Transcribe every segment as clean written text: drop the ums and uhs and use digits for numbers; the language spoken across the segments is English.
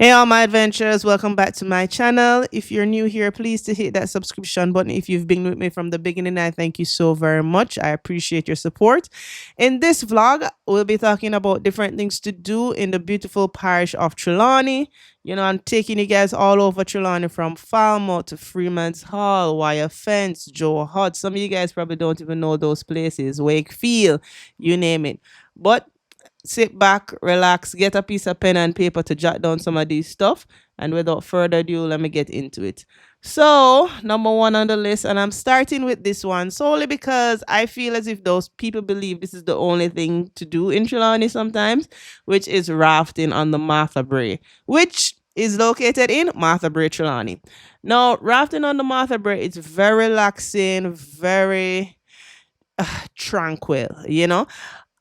Hey all my adventurers, welcome back to my channel. If you're new here, please to hit that subscription button. If you've been with me from the beginning, I thank you so very much. I appreciate your support. In this vlog, we'll be talking about different things to do in the beautiful parish of Trelawney. You know, I'm taking you guys all over Trelawney from Falmouth to Freeman's Hall, Wire Fence, Joe Hut. Some of you guys probably don't even know those places, Wakefield, you name it. But sit back, relax, get a piece of pen and paper to jot down some of these stuff. And without further ado, let me get into it. So, number one on the list, and I'm starting with this one solely because I feel as if those people believe this is the only thing to do in Trelawney sometimes, which is rafting on the Martha Brae, which is located in Martha Brae, Trelawney. Now, rafting on the Martha Brae is very relaxing, very tranquil, you know.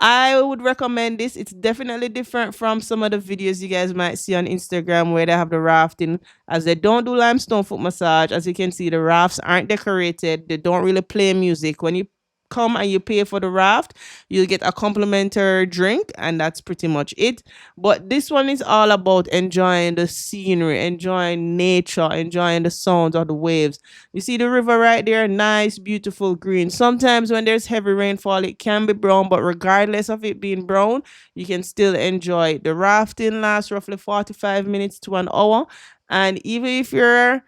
I would recommend this. It's definitely different from some of the videos you guys might see on Instagram where they have the rafting, as they don't do limestone foot massage. As you can see, the rafts aren't decorated. They don't really play music. When you come and you pay for the raft, you'll get a complimentary drink, and that's pretty much it. But this one is all about enjoying the scenery, enjoying nature, enjoying the sounds of the waves. You see the river right there, nice, beautiful green. Sometimes when there's heavy rainfall, it can be brown, but regardless of it being brown, you can still enjoy it. The rafting lasts roughly 45 minutes to an hour. And even if you're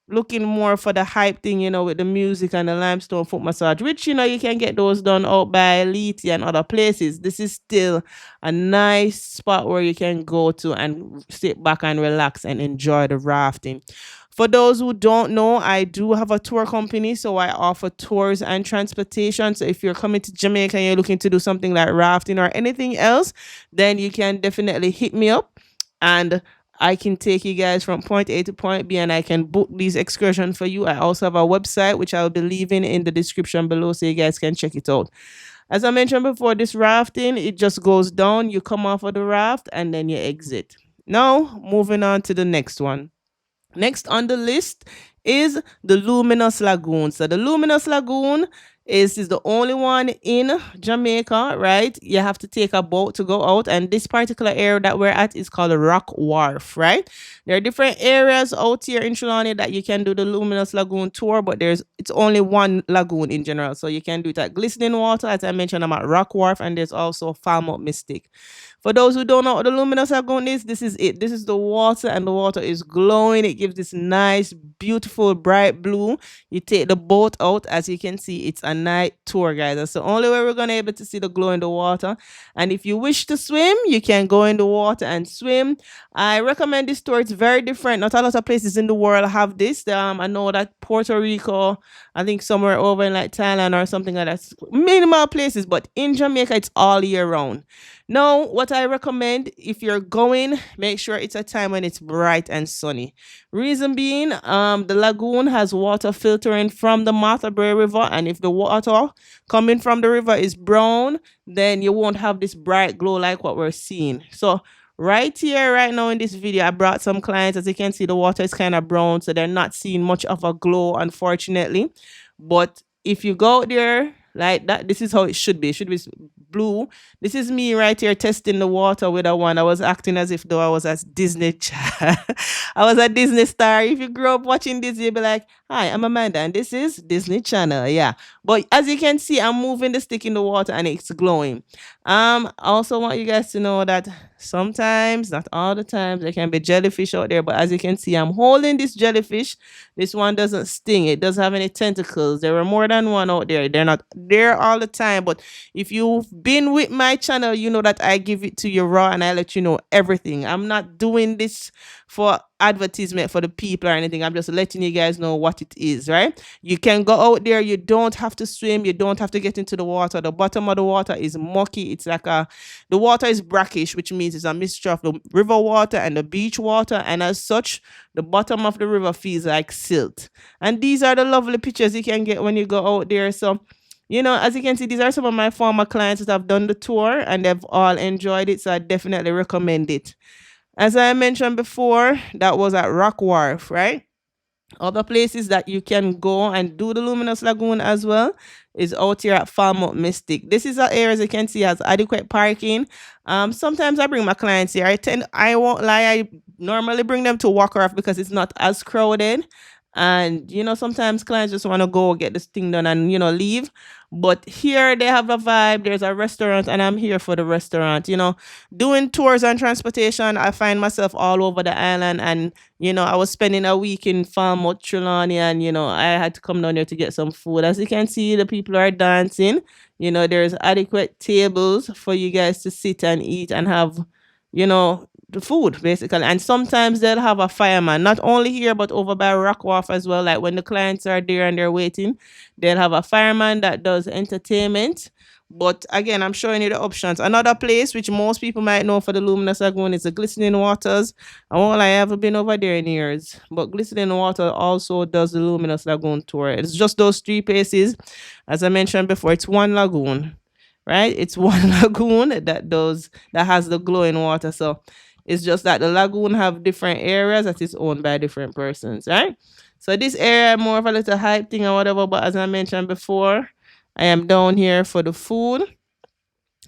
looking more for the hype thing, you know, with the music and the limestone foot massage, which, you know, you can get those done out by Liti and other places. This is still a nice spot where you can go to and sit back and relax and enjoy the rafting. For those who don't know, I do have a tour company, so I offer tours and transportation. So if you're coming to Jamaica and you're looking to do something like rafting or anything else, then you can definitely hit me up, and I can take you guys from point A to point B, and I can book these excursions for you. I also have a website, which I'll be leaving in the description below so you guys can check it out. As I mentioned before, this rafting, it just goes down. You come off of the raft and then you exit. Now, moving on to the next one. Next on the list is the Luminous Lagoon. So the Luminous Lagoon is the only one in Jamaica, right? You have to take a boat to go out, and this particular area that we're at is called the Rock Wharf, right? There are different areas out here in Trelawney that you can do the Luminous Lagoon tour, but it's only one lagoon in general, so you can do it at Glistening Water. As I mentioned, I'm at Rock Wharf, and there's also Falmouth Mystic. For those who don't know what the Luminous Lagoon is, this is it. This is the water, and the water is glowing. It gives this nice, beautiful, bright blue. You take the boat out. As you can see, it's a night tour, guys. That's the only way we're going to be able to see the glow in the water. And if you wish to swim, you can go in the water and swim. I recommend this tour. It's very different. Not a lot of places in the world have this. I know that Puerto Rico, I think somewhere over in like Thailand or something like that. Minimal places, but in Jamaica, it's all year round. Now, what I recommend, if you're going, make sure it's a time when it's bright and sunny. Reason being, the lagoon has water filtering from the Martha Brae River, and if the water coming from the river is brown, then you won't have this bright glow like what we're seeing. So right here, right now in this video, I brought some clients. As you can see, the water is kind of brown, so they're not seeing much of a glow, unfortunately. But if you go out there like that, this is how it should be. It should be blue. This is me right here testing the water with a wand. I was acting as if though I was a Disney I was a Disney star. If you grew up watching this, you'll be like, hi, I'm Amanda, and this is Disney Channel. Yeah. But as you can see, I'm moving the stick in the water and it's glowing. I also want you guys to know that sometimes, not all the times, there can be jellyfish out there. But as you can see, I'm holding this jellyfish. This one doesn't sting. It doesn't have any tentacles. There are more than one out there. They're not there all the time. But if you've been with my channel, you know that I give it to you raw and I let you know everything. I'm not doing this for advertisement for the people or anything. I'm just letting you guys know what it is, right? You can go out there. You don't have to swim. You don't have to get into the water. The bottom of the water is mucky. It's like the water is brackish, which means it's a mixture of the river water and the beach water. And as such, the bottom of the river feels like silt. And these are the lovely pictures you can get when you go out there. So, you know, as you can see, these are some of my former clients that have done the tour and they've all enjoyed it. So I definitely recommend it. As I mentioned before, that was at Rock Wharf, right? Other places that you can go and do the Luminous Lagoon as well is out here at Falmouth Mystic. This is an area, as you can see, has adequate parking. Sometimes I bring my clients here. I won't lie, I normally bring them to Walker because it's not as crowded. And sometimes clients just want to go get this thing done and leave. But here they have a vibe. There's a restaurant, and I'm here for the restaurant. Doing tours and transportation, I find myself all over the island. And I was spending a week in Falmouth, Trelawney, and I had to come down here to get some food. As you can see, the people are dancing. There's adequate tables for you guys to sit and eat and have, the food basically. And sometimes they'll have a fireman, not only here but over by Rock Wharf as well. Like when the clients are there and they're waiting, they'll have a fireman that does entertainment. But again, I'm showing you the options. Another place which most people might know for the Luminous Lagoon is the Glistening Waters. I won't lie, I haven't been over there in years. But Glistening Water also does the Luminous Lagoon tour. It's just those three places. As I mentioned before, it's one lagoon, right? It's one lagoon that has the glowing water. So it's just that the lagoon have different areas that is owned by different persons, right? So this area more of a little hype thing or whatever. But as I mentioned before, I am down here for the food.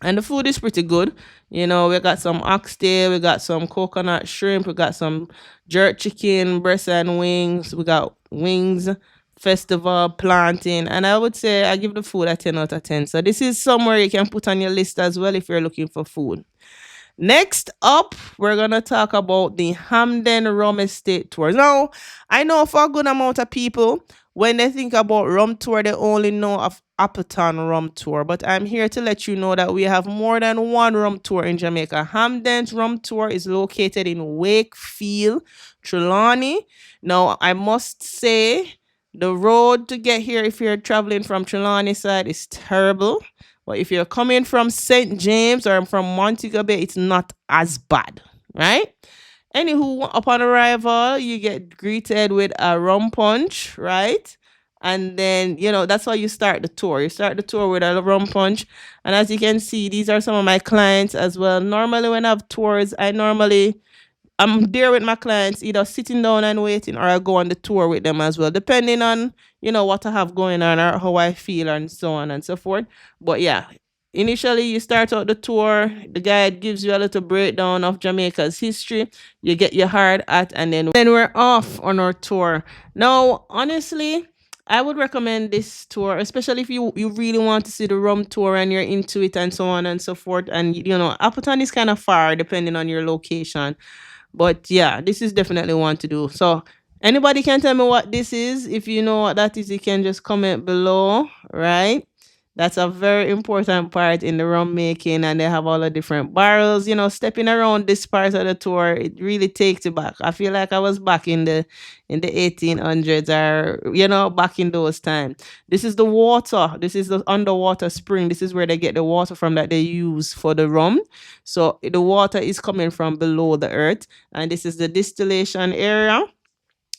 And the food is pretty good. We got some oxtail, we got some coconut shrimp, we got some jerk chicken, breast and wings, we got wings, festival, plantain. And I would say I give the food a 10 out of 10. So this is somewhere you can put on your list as well if you're looking for food. Next up, we're going to talk about the Hamden Rum Estate Tour. Now, I know for a good amount of people, when they think about rum tour, they only know of Appleton Rum Tour. But I'm here to let you know that we have more than one rum tour in Jamaica. Hamden's Rum Tour is located in Wakefield, Trelawney. Now, I must say, the road to get here, if you're traveling from Trelawney side, is terrible. But if you're coming from St. James or from Montego Bay, it's not as bad, right? Anywho, upon arrival, you get greeted with a rum punch, right? And then, that's how you start the tour. You start the tour with a rum punch. And as you can see, these are some of my clients as well. Normally, when I have tours, I'm there with my clients, either sitting down and waiting, or I go on the tour with them as well, depending on, what I have going on or how I feel and so on and so forth. But yeah, initially you start out the tour, the guide gives you a little breakdown of Jamaica's history, you get your hard at, and then we're off on our tour. Now, honestly, I would recommend this tour, especially if you really want to see the rum tour and you're into it and so on and so forth. And, Appleton is kind of far depending on your location. But yeah, this is definitely one to do. So anybody can tell me what this is. If you know what that is, you can just comment below, right? That's a very important part in the rum making, and they have all the different barrels. Stepping around this part of the tour, it really takes you back. I feel like I was back in the 1800s, or back in those times. This is the water. This is the underwater spring. This is where they get the water from that they use for the rum. So the water is coming from below the earth, and this is the distillation area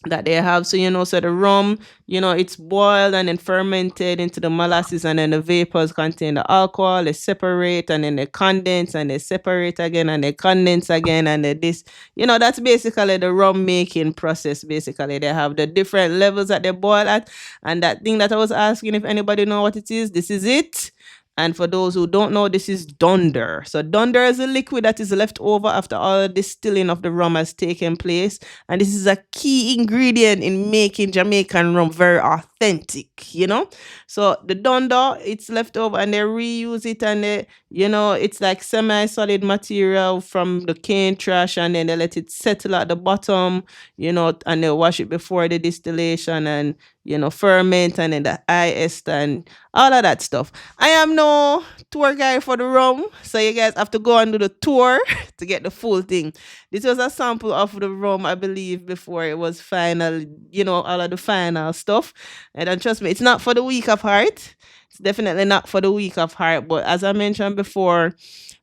that they have. So the rum, it's boiled and then fermented into the molasses, and then the vapors contain the alcohol. They separate, and then they condense, and they separate again, and they condense again, and that's basically the rum making process. Basically, they have the different levels that they boil at. And that thing that I was asking if anybody know what it is, this is it. And for those who don't know, this is dunder. So dunder is a liquid that is left over after all the distilling of the rum has taken place. And this is a key ingredient in making Jamaican rum very authentic, So the dunder, it's left over and they reuse it, and it's like semi-solid material from the cane trash, and then they let it settle at the bottom, and they wash it before the distillation and, ferment, and then the ester and all of that stuff. I am no tour guide for the rum, so you guys have to go and do the tour to get the full thing. This was a sample of the rum, I believe, before it was final, all of the final stuff. And then trust me, it's not for the weak of heart. It's definitely not for the weak of heart. But as I mentioned before,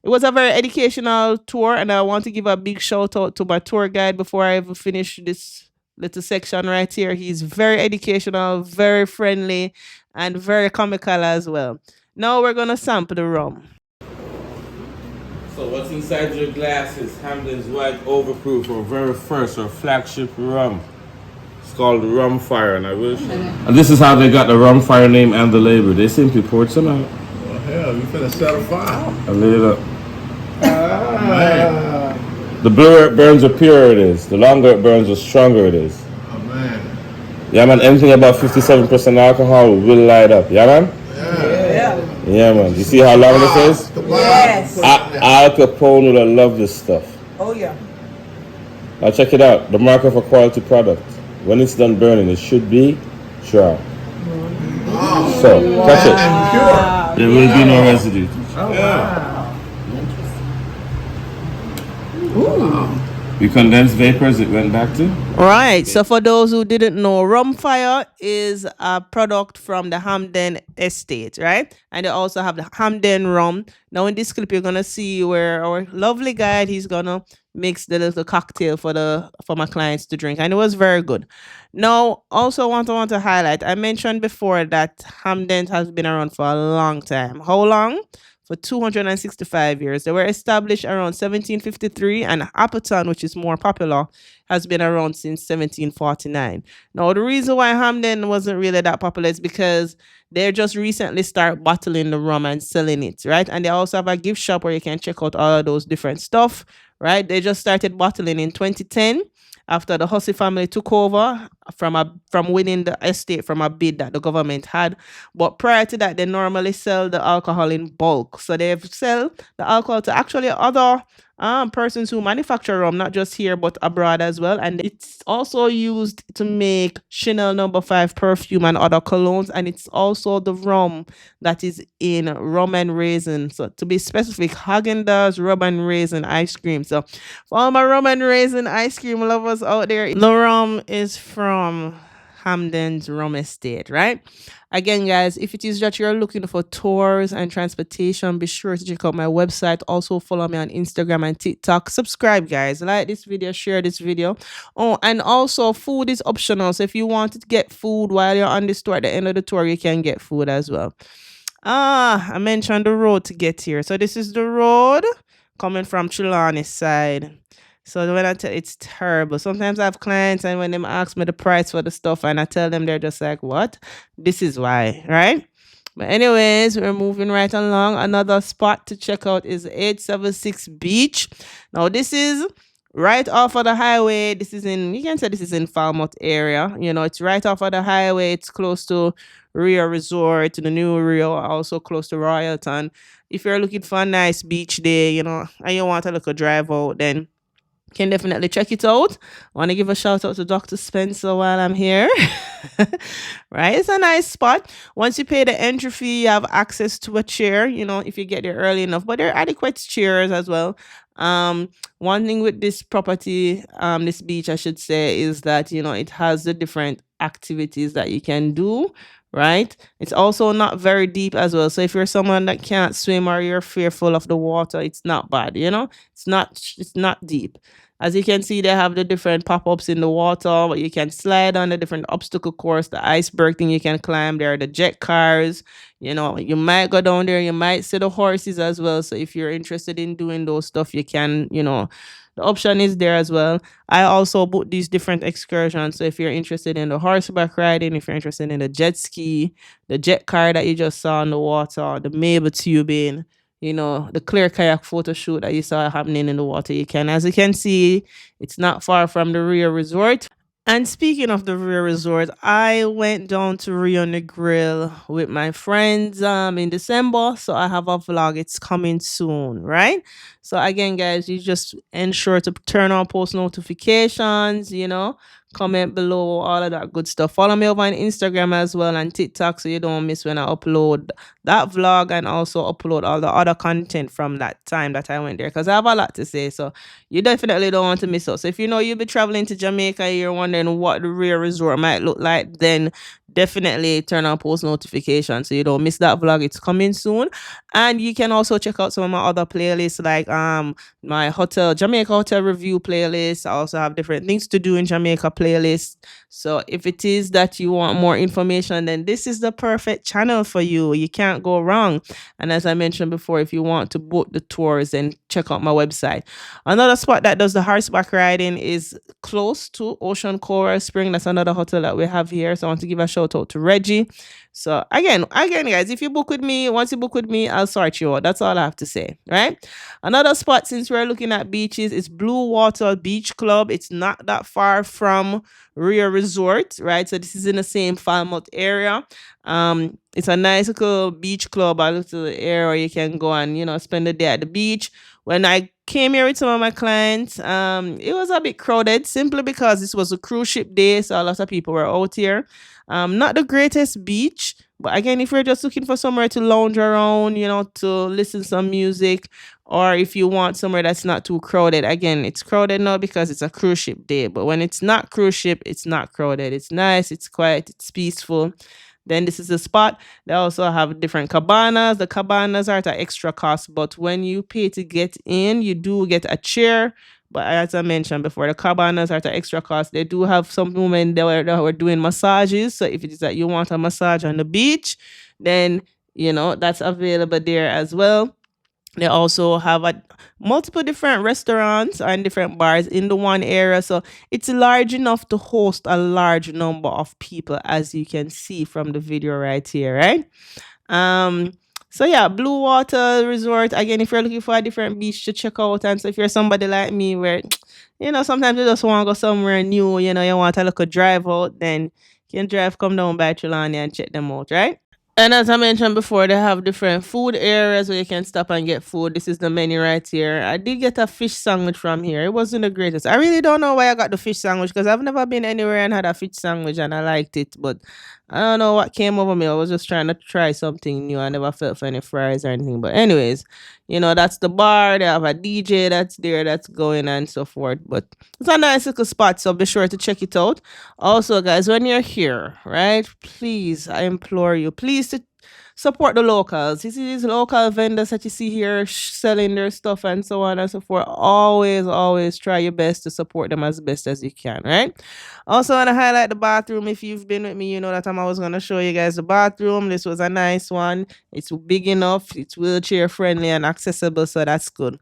it was a very educational tour, and I want to give a big shout out to my tour guide before I ever finish this little section right here. He's very educational, very friendly, and very comical as well. Now we're gonna sample the rum. So what's inside your glass is Hamden's White Overproof, or very first or flagship rum. It's called Rum Fire, and I wish. And this is how they got the Rum Fire name and the label. They simply poured some out. Well, hell, you finna set a fire. And lit it up. Man. The bluer it burns, the purer it is. The longer it burns, the stronger it is. Oh, man. Yeah, man, anything about 57% alcohol will light up. Yeah, man? Yeah. Yeah, man. You see how long this is? Yes. Al Capone would have loved this stuff. Oh yeah. Now check it out. The mark of a quality product. When it's done burning, it should be dry. So, touch it. And pure. There will be no residue. The condensed vapors it went back to. Right. So for those who didn't know, Rum Fire is a product from the Hamden Estate, right? And they also have the Hamden Rum. Now in this clip, you're gonna see where our lovely guide he's gonna mix the little cocktail for my clients to drink, and it was very good. Now, also want to highlight. I mentioned before that Hamden has been around for a long time. How long? For 265 years. They were established around 1753, and Appleton, which is more popular, has been around since 1749. Now, the reason why Hamden wasn't really that popular is because they just recently start bottling the rum and selling it, right? And they also have a gift shop where you can check out all of those different stuff, right? They just started bottling in 2010 after the Hussey family took over from winning the estate from a bid that the government had. But prior to that, they normally sell the alcohol in bulk. So they sell the alcohol to actually other persons who manufacture rum, not just here but abroad as well. And it's also used to make Chanel No. 5 perfume and other colognes. And it's also the rum that is in rum and raisin. So to be specific, Häagen-Dazs rum and raisin ice cream. So for all my rum and raisin ice cream lovers out there, the rum is from Hamden's Rum Estate, right? Again, guys, if it is that you're looking for tours and transportation, be sure to check out my website. Also, follow me on Instagram and TikTok. Subscribe, guys. Like this video, share this video. Oh, and also, food is optional. So if you want to get food while you're on this tour, at the end of the tour, you can get food as well. I mentioned the road to get here. So this is the road coming from Trelawney side. So when I tell it's terrible. Sometimes I have clients and when them ask me the price for the stuff and I tell them, they're just like, what? This is why, right? But anyways, we're moving right along. Another spot to check out is 876 Beach. Now this is right off of the highway. This is you can say this is in Falmouth area. You know, it's right off of the highway. It's close to Rio Resort, to the new Rio, also close to Royalton. If you're looking for a nice beach day, you know, and you want to look a drive out, then can definitely check it out. I want to give a shout out to Dr. Spencer while I'm here. Right? It's a nice spot. Once you pay the entry fee, you have access to a chair, you know, if you get there early enough. But there are adequate chairs as well. One thing with this property, this beach, I should say, is that, you know, it has the different activities that you can do. Right? It's also not very deep as well. So if you're someone that can't swim or you're fearful of the water, it's not bad, you know? It's not deep. As you can see, they have the different pop-ups in the water, but you can slide on the different obstacle course, the iceberg thing you can climb. There are the jet cars. You know, you might go down there, you might see the horses as well. So if you're interested in doing those stuff, you can, you know, the option is there as well. I also book these different excursions. So if you're interested in the horseback riding, if you're interested in the jet ski, the jet car that you just saw in the water, the Mabel tubing, you know, the clear kayak photo shoot that you saw happening in the water, you can. As you can see, it's not far from the Rio Resort. And speaking of the Rio Resort, I went down to Rio Negril with my friends in December. So I have a vlog. It's coming soon, right? So again, guys, you just ensure to turn on post notifications, you know, comment below, all of that good stuff. Follow me over on Instagram as well and TikTok so you don't miss when I upload that vlog and also upload all the other content from that time that I went there, because I have a lot to say. So you definitely don't want to miss out. So if you know you'll be traveling to Jamaica, you're wondering what the Rio Resort might look like, then definitely turn on post notifications so you don't miss that vlog. It's coming soon. And you can also check out some of my other playlists, like my hotel Jamaica hotel review playlist. I also have different things to do in Jamaica playlist. So if it is that you want more information, then this is the perfect channel for you. You can't go wrong. And as I mentioned before, if you want to book the tours, then check out my website. Another spot that does the horseback riding is close to Ocean Coral Spring. That's another hotel that we have here. So I want to give a shout out to Reggie. So again, guys, if you book with me, once you book with me, I'll sort you out. That's all I have to say, right? Another spot, since we're looking at beaches, is Blue Water Beach Club. It's not that far from Rio Resort, right? So this is in the same Falmouth area. It's a nice little beach club, a little area where you can go and spend the day at the beach. When I came here with some of my clients, it was a bit crowded simply because this was a cruise ship day, so a lot of people were out here. Not the greatest beach, but again, if you're just looking for somewhere to lounge around, to listen to some music, or if you want somewhere that's not too crowded, again, it's crowded now because it's a cruise ship day, but when it's not cruise ship, it's not crowded. It's nice, it's quiet, it's peaceful. Then this is the spot. They also have different cabanas. The cabanas are at an extra cost, but when you pay to get in, you do get a chair. But as I mentioned before, the cabanas are at an extra cost. They do have some women that were doing massages. So if it is that you want a massage on the beach, then that's available there as well. They also have multiple different restaurants and different bars in the one area. So it's large enough to host a large number of people, as you can see from the video right here, right? So yeah, Blue Water Resort. Again, if you're looking for a different beach to check out, and so if you're somebody like me where, sometimes you just want to go somewhere new, you want to look a drive out, then you can drive, come down by Trelawney and check them out, right? And as I mentioned before, they have different food areas where you can stop and get food. This is the menu right here. I did get a fish sandwich from here. It wasn't the greatest. I really don't know why I got the fish sandwich because I've never been anywhere and had a fish sandwich and I liked it. But I don't know what came over me. I was just trying to try something new. I never felt for any fries or anything. But anyways, that's the bar. They have a DJ that's there that's going and so forth. But it's a nice little spot, so be sure to check it out. Also, guys, when you're here, right, please, I implore you, please to support the locals. You see these local vendors that you see here selling their stuff and so on and so forth. Always, always try your best to support them as best as you can, right? Also, want to highlight the bathroom. If you've been with me, you know that I'm always going to show you guys the bathroom. This was a nice one. It's big enough. It's wheelchair friendly and accessible, so that's good.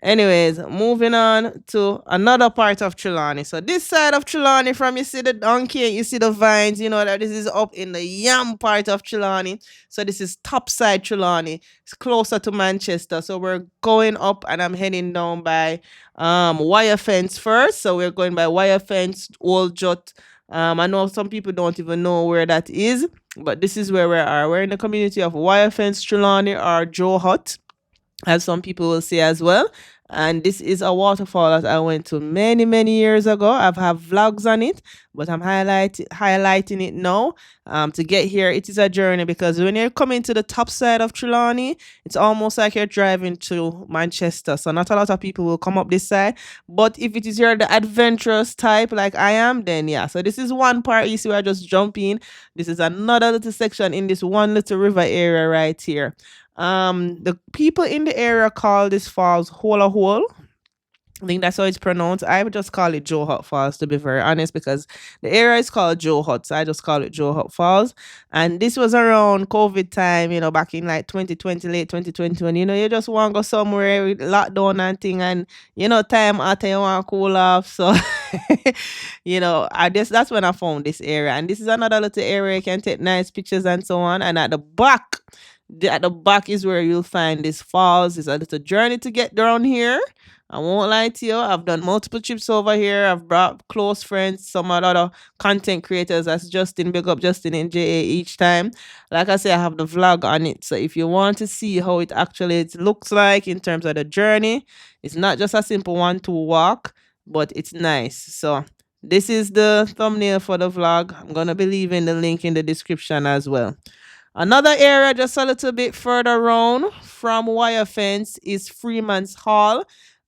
Anyways, moving on to another part of Trelawney. So this side of Trelawney, from you see the donkey and you see the vines, you know that this is up in the Yam part of Trelawney. So this is top side Trelawney. It's closer to Manchester. So we're going up and I'm heading down by Wire Fence first. So we're going by Wire Fence, Old Jut. I know some people don't even know where that is, but this is where we are. We're in the community of Wire Fence, Trelawney, or Joe Hut, as some people will say as well. And this is a waterfall that I went to many, many years ago. I've have vlogs on it, but I'm highlighting it now. To get here, it is a journey because when you're coming to the top side of Trelawney, it's almost like you're driving to Manchester. So not a lot of people will come up this side. But if it is you're the adventurous type like I am, then yeah. So this is one part. You see where I just jump in. This is another little section in this one little river area right here. The people in the area call this falls Hole a Hole. I think that's how it's pronounced. I would just call it Joe Hut Falls, to be very honest, because the area is called Joe Hut, so I just call it Joe Hut Falls. And this was around COVID time, back in like 2020, late 2021. You just want to go somewhere with lockdown and thing, and time after you want to cool off. So I guess that's when I found this area. And this is another little area you can take nice pictures and so on. And at the back is where you'll find this falls. It's a little journey to get down here. I won't lie to you. I've done multiple trips over here. I've brought close friends, some other content creators. That's Justin. Big up Justin and JA each time. Like I say, I have the vlog on it. So if you want to see how it actually looks like in terms of the journey, it's not just a simple one to walk, but it's nice. So this is the thumbnail for the vlog. I'm going to be leaving the link in the description as well. Another area just a little bit further around from Wire Fence is Freeman's Hall.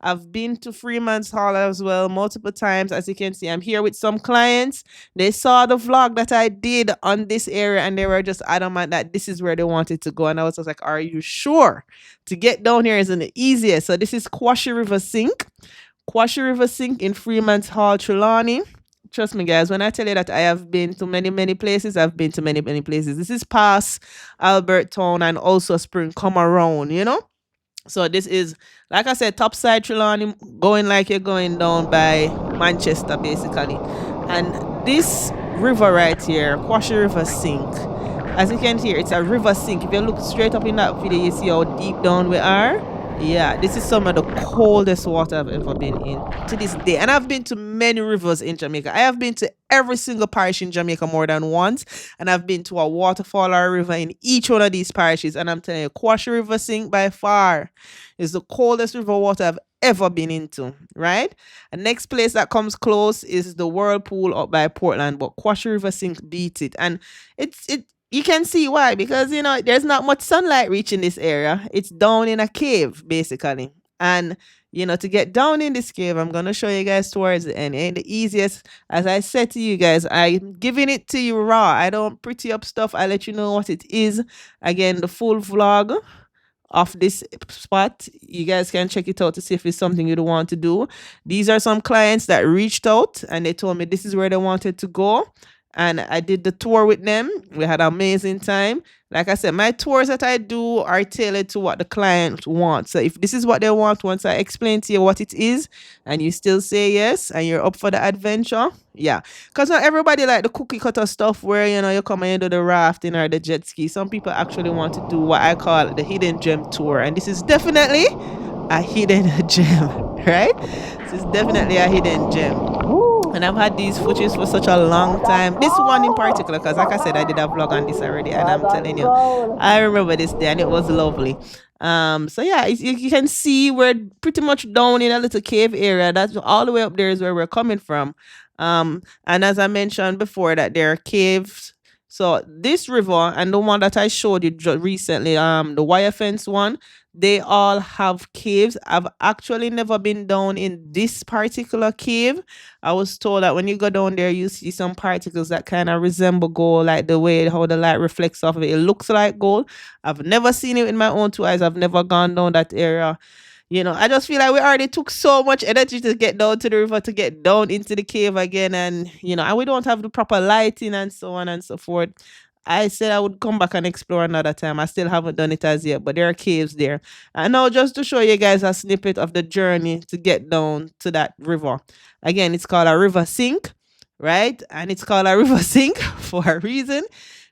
I've been to Freeman's Hall as well multiple times. As you can see, I'm here with some clients. They saw the vlog that I did on this area and they were just adamant that this is where they wanted to go. And I was just like, are you sure? To get down here isn't the easiest. So this is Quashy River Sink. Quashy River Sink in Freeman's Hall, Trelawney. Trust me, guys, when I tell you that I have been to many, many places, I've been to many, many places. This is past Albert Town and also Spring Come Around, you know? So this is, like I said, topside Trelawney, going like you're going down by Manchester, basically. And this river right here, Quashy River Sink, as you can hear, it's a river sink. If you look straight up in that video, you see how deep down we are. Yeah, this is some of the coldest water I've ever been in to this day. And I've been to many rivers in Jamaica. I have been to every single parish in Jamaica more than once. And I've been to a waterfall or a river in each one of these parishes. And I'm telling you, Quashy River Sink by far is the coldest river water I've ever been into, right? The next place that comes close is the Whirlpool up by Portland. But Quashy River Sink beats it. And it you can see why, because you know there's not much sunlight reaching this area. It's down in a cave basically, and you know, to get down in this cave, I'm gonna show you guys towards the end. It ain't the easiest. As I said to you guys, I'm giving it to you raw. I don't pretty up stuff. I let you know what it is. Again, the full vlog of this spot, you guys can check it out to see if it's something you'd want to do. These are some clients that reached out and they told me this is where they wanted to go, and I did the tour with them. We had an amazing time. Like I said, my tours that I do are tailored to what the client wants. So if this is what they want, once I explain to you what it is and you still say yes and you're up for the adventure, yeah. Because not everybody like the cookie cutter stuff where, you know, you come and you do the rafting or the jet ski. Some people actually want to do what I call the hidden gem tour. And this is definitely a hidden gem, right? This is definitely a hidden gem. And I've had these footages for such a long time. This one in particular, because like I said, I did a vlog on this already, and I'm telling you, I remember this day, and it was lovely. So yeah, you can see we're pretty much down in a little cave area. That's all the way up there is where we're coming from. And as I mentioned before, that there are caves. So this river and the one that I showed you recently, the wire fence one, they all have caves. I've actually never been down in this particular cave. I was told that when you go down there, you see some particles that kind of resemble gold, like the way how the light reflects off of it. It looks like gold. I've never seen it with my own two eyes. I've never gone down that area. You know, I just feel like we already took so much energy to get down to the river, to get down into the cave again. And, you know, and we don't have the proper lighting and so on and so forth. I said I would come back and explore another time. I still haven't done it as yet, but there are caves there. And now just to show you guys a snippet of the journey to get down to that river. Again, it's called a river sink, right? And it's called a river sink for a reason,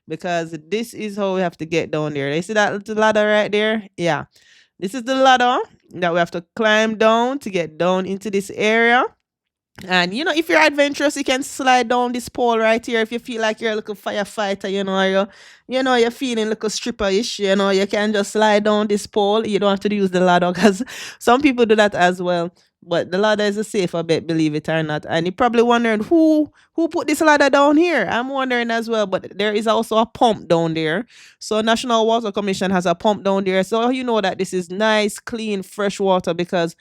because this is how we have to get down there. You see that little ladder right there? Yeah. This is the ladder that we have to climb down to get down into this area. And you know, if you're adventurous, you can slide down this pole right here. If you feel like you're a little firefighter, you're feeling like a stripper-ish, you can just slide down this pole. You don't have to use the ladder, because some people do that as well. But the ladder is a safer bet, believe it or not. And you're probably wondering who put this ladder down here. I'm wondering as well. But there is also a pump down there. So National Water Commission has a pump down there. So you know that this is nice, clean, fresh water, because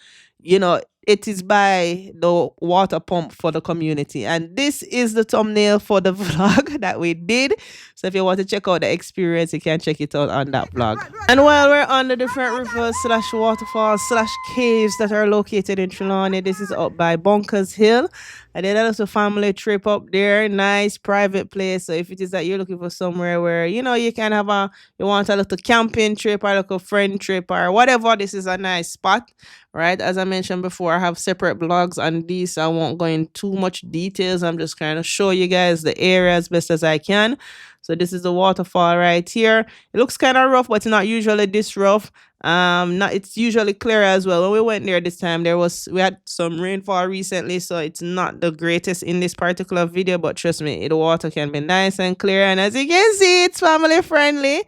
it is by the water pump for the community. And this is the thumbnail for the vlog that we did. So if you want to check out the experience, you can check it out on that vlog. And while we're on the different rivers / waterfalls / caves that are located in Trelawney, this is up by Bunkers Hill. I did a little family trip up there. Nice private place. So if it is that you're looking for somewhere where, you can have you want a little camping trip or a little friend trip or whatever, this is a nice spot, right? As I mentioned before, I have separate blogs on these. So I won't go in too much details. I'm just kind of show you guys the area as best as I can. So this is the waterfall right here. It looks kind of rough, but it's not usually this rough. It's usually clear as well. When we went there this time, we had some rainfall recently, so it's not the greatest in this particular video, but trust me, the water can be nice and clear. And as you can see, it's family friendly.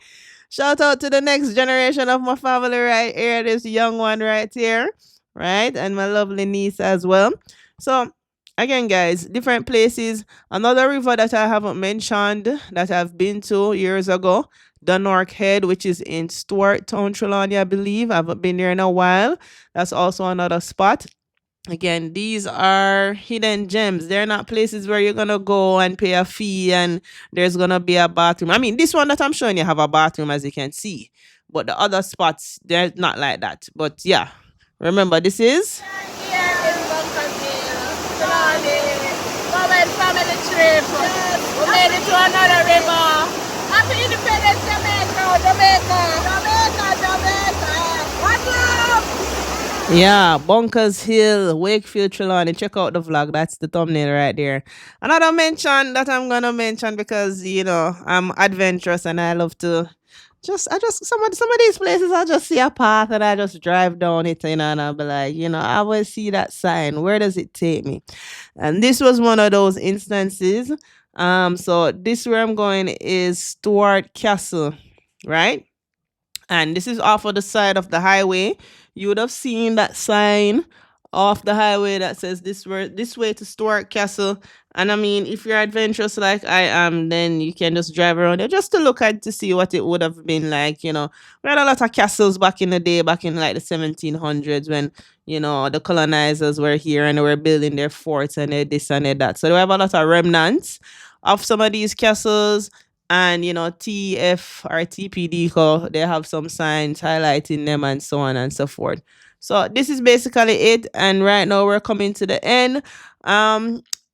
Shout out to the next generation of my family right here, this young one right here, right? And my lovely niece as well. So again, guys, different places. Another river that I haven't mentioned that I've been to years ago, Dunnork Head, which is in Stewart Town, Trelawney, I believe. I haven't been there in a while. That's also another spot. Again, these are hidden gems. They're not places where you're gonna go and pay a fee and there's gonna be a bathroom. I mean, this one that I'm showing you have a bathroom, as you can see, but the other spots they're not like that. But yeah, remember this is Family trip. We made it to another river. Happy Independence, Jamaica, Jamaica, Jamaica, Jamaica. What's up? yeah, Bunkers Hill, Wakefield, Trelawney. Check out the vlog. That's the thumbnail right there. Another mention that I'm gonna mention because I'm adventurous and I love to I just some of these places I just see a path and I just drive down it, and I'll be like, I always see that sign. Where does it take me? And this was one of those instances. So this where I'm going is Stewart Castle, right? And this is off of the side of the highway. You would have seen that sign off the highway that says this way to Stewart Castle. And I mean, if you're adventurous like I am, then you can just drive around there just to look at to see what it would have been like. We had a lot of castles back in the day, back in like the 1700s when the colonizers were here and they were building their forts and their this and their that. So we have a lot of remnants of some of these castles. And TF or TPD they have some signs highlighting them and so on and so forth. So this is basically it, and right now we're coming to the end.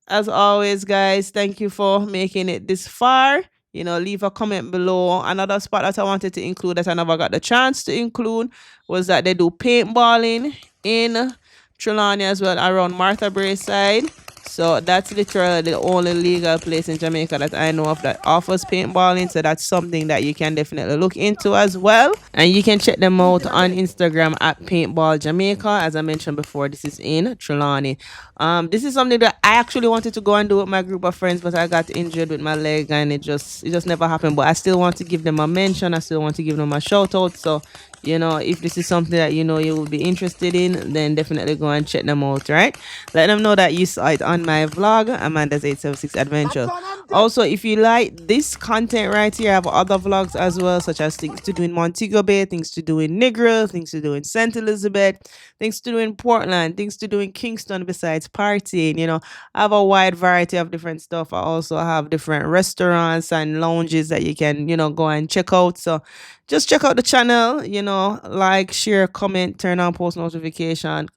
As always, guys, thank you for making it this far. Leave a comment below. Another spot that I wanted to include that I never got the chance to include was that they do paintballing in Trelawney as well, around Martha Brae side. So that's literally the only legal place in Jamaica that I know of that offers paintballing. So that's something that you can definitely look into as well. And you can check them out on Instagram at Paintball Jamaica. As I mentioned before, this is in Trelawney. This is something that I actually wanted to go and do with my group of friends, but I got injured with my leg and it just never happened. But I still want to give them a mention. I still want to give them a shout out. So if this is something that you will be interested in, then definitely go and check them out, right? Let them know that you saw it on my vlog, Amanda's 876 Adventure. Also, if you like this content right here, I have other vlogs as well, such as things to do in Montego Bay, things to do in Negril, things to do in St. Elizabeth, things to do in Portland, things to do in Kingston besides partying. I have a wide variety of different stuff. I also have different restaurants and lounges that you can, go and check out. So just check out the channel, like, share, comment, turn on post notification.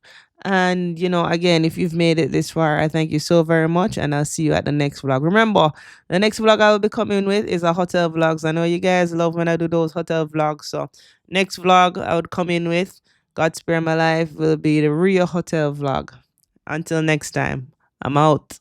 And, again, if you've made it this far, I thank you so very much. And I'll see you at the next vlog. Remember, the next vlog I will be coming with is a hotel vlogs. I know you guys love when I do those hotel vlogs. So next vlog I would come in with, God Spare My Life, will be the real hotel vlog. Until next time, I'm out.